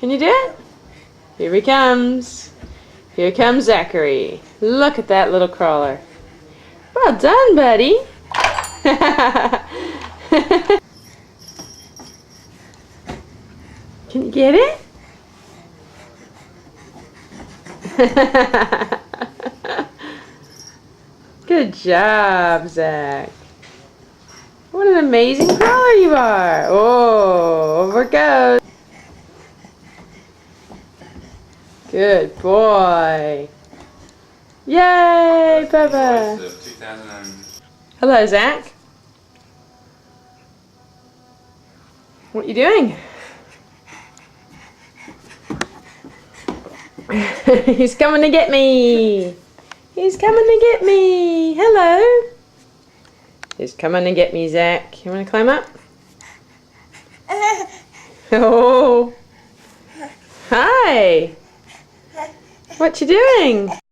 Can you do it? Here he comes. Here comes Zachary. Look at that little crawler. Well done, buddy. Can you get it? Good job, Zach. What an amazing crawler you are. Oh, over it goes. Good boy. Yay, Papa. Hello, Zach. What are you doing? He's coming to get me. He's coming to get me. Hello. He's coming to get me, Zach. You want to climb up? Oh. Hi. What you doing?